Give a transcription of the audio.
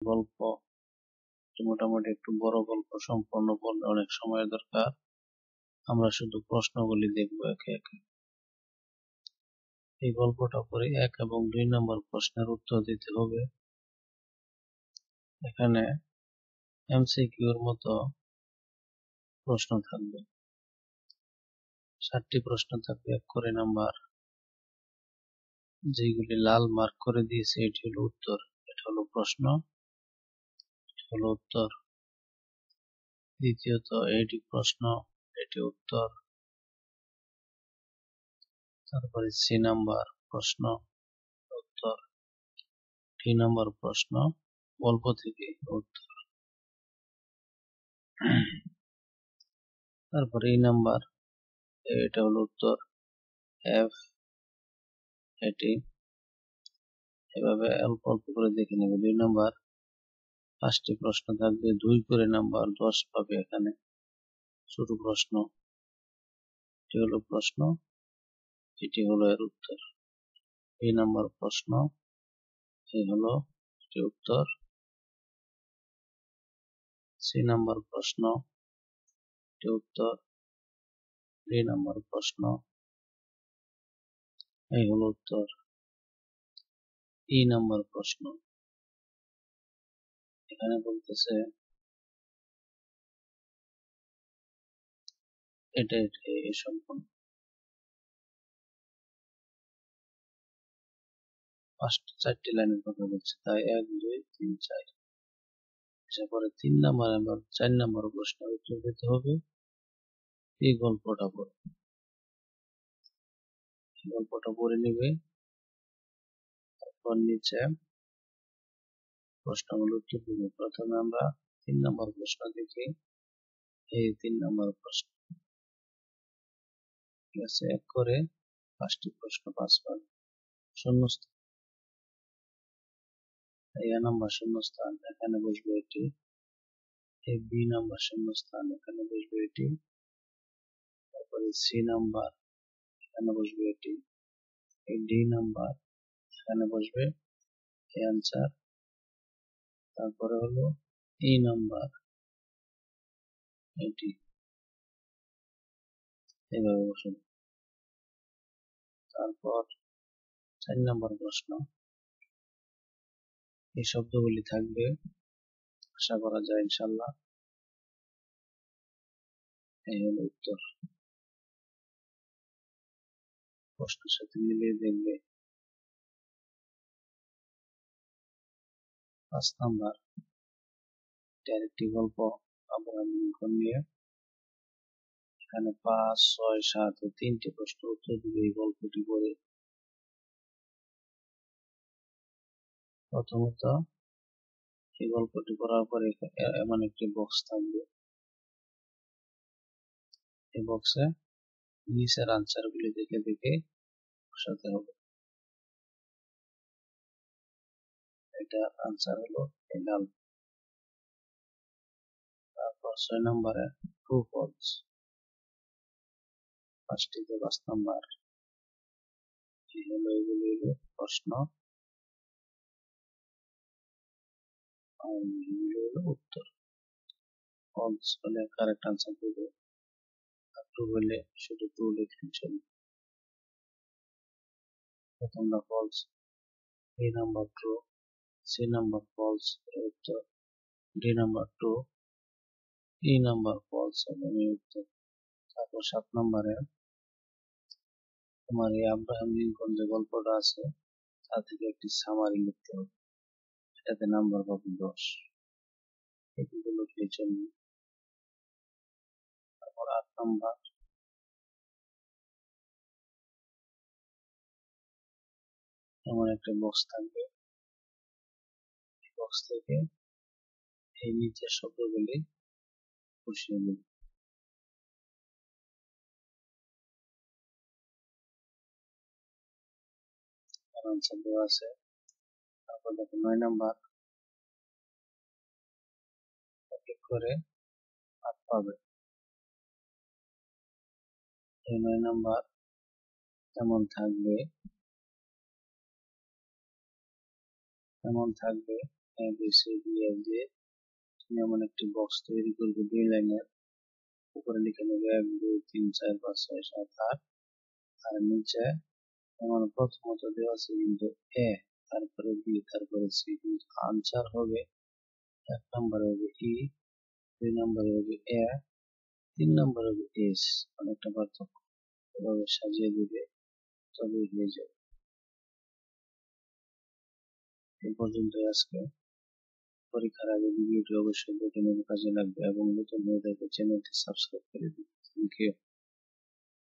গল্প মোটামুটি একটু বড় গল্প সম্পূর্ণ করলে অনেক সময় দরকার। আমরা শুধু প্রশ্নগুলি দেখব একে একে। এই গল্পটা পরে 1 এবং 2 নম্বর প্রশ্নের উত্তর দিতে হবে। এখানে এমসিকিউর মতো প্রশ্ন থাকবে, 7টি প্রশ্ন থাকবে 1 করে নাম্বার। যেগুলি লাল মার্ক করে দিয়েছে এটি হলো উত্তর, এটা হলো প্রশ্ন, এটা হলো উত্তর। দ্বিতীয়ত এটি প্রশ্ন, এটি উত্তর। তারপরে সি নাম্বার প্রশ্ন, উত্তর। ডি নাম্বার প্রশ্ন, গল্প থেকে উত্তর। তারপরে এই নাম্বার, এটা হলো উত্তর, এফ এটি। এভাবে অল্প অল্প করে দেখে নেবে। 2 নাম্বার 5টি প্রশ্ন থাকবে, 2 করে নাম্বার 10 পাবে। এখানে ছোট প্রশ্ন, এটি হলো প্রশ্ন, এটি হলো এর উত্তর। এই নাম্বার প্রশ্ন, এই হলো এটি উত্তর। সি নাম্বার প্রশ্ন, এটি উত্তর। ডি নাম্বার প্রশ্ন, এই হলো উত্তর। ই নাম্বার প্রশ্ন, এখানে বলতেছে এটা এই সম্পূর্ণ 4টি লাইনের কথা বলছে, তাই 1 2 3 4। তারপরে 3 নাম্বার আবার 4 নাম্বার প্রশ্নের উত্তর দিতে হবে। এই গল্পটা পড়ে নিবে। তারপর নিচে প্রশ্নগুলো উত্তর দিবে। প্রথমে আমরা 3 নাম্বার প্রশ্ন দেখি। এই 3 নাম্বার প্রশ্ন, ঠিক আছে। 1 করে 5টি প্রশ্ন 5 বার। শূন্যস্থান, এই নাম্বার শূন্যস্থান, এখানে বসবে এটি। এই বি নাম্বার শূন্যস্থান, এখানে বসবে এটি। তারপরে সি নাম্বার, এখানে বসবে এটি। এই ডি নাম্বার, এখানে বসবে এই অ্যান্সার। তারপরে হলো ই নাম্বার, এটি এইভাবে বসবে। তারপর 4 নাম্বার প্রশ্ন, এই শব্দগুলি থাকবে, আশা করা যায় ইনশাল্লাহ। এই হলো উত্তর, প্রশ্নের সাথে মিলিয়ে দেখবে। 5 নাম্বার, এটা আরেকটি গল্প আব্রাহাম লিঙ্কন নিয়ে। এখানে 5 6 7 ও 3টি প্রশ্ন উত্তর দিবে এই গল্পটি পড়ে। প্রথমত এই গল্পটি পড়ার পরে এমন একটি বক্স থাকবে, এই বক্সে নিচের আনসার গুলি দেখে দেখে বসাতে হবে। এটা আনসার হলো লাল। তারপর 6 নম্বরে ট্রু ফলস, 5টিতে 5 নাম্বার। এই হলো এগুলি হলো প্রশ্ন, আর এগুলি হলো উত্তর। ফলস হলে কারেক্ট আনসার দেবে, আর ট্রু হলে শুধু ট্রু লিখলে চলবে। প্রথমটা ফলস, এই number true, C number false এর উত্তর, D number true, E number false এবং এর উত্তর। তারপর 7 নম্বরে তোমার এই আব্রাহাম লিঙ্কন যে গল্পটা আছে তা থেকে একটি সামারি লিখতে হবে, এটাতে নাম্বার পাবে 10। এগুলো লিখলে চলবে। তারপর 8 নম্বর, এমন একটা বক্স থাকবে, এই বক্স থেকে এই নিচের শব্দগুলি বসিয়ে দেবে। আনসার দেওয়া আছে। তারপর দেখো 9 নাম্বার, এক এক করে 8 পাবে। এই 9 নাম্বার যেমন থাকবে ABCDF দিয়ে তুমি এমন একটি বক্স তৈরি করবে 2 লাইনের। উপরে লিখে নেবে 1 2 3 4 5 6 7 8, আর নিচে আমার প্রথমত দেওয়া আছে কিন্তু এ, তারপরে বি, তারপরে সি, কিন্তু আনসার হবে 1 নম্বরে হবে ই, 2 নম্বরে হবে এ, 3 নম্বরে হবে এস। অনেকটা পার্থক্য, এভাবে সাজিয়ে দিবে তবেই হয়ে যাবে। এই পর্যন্ত আজকে। পরীক্ষার আগে ভিডিওটি অবশ্যই দেখে নেবে, কাজে লাগবে, এবং নতুন হয়ে থাকলে চ্যানেলটি সাবস্ক্রাইব করে দিবে। Thank you.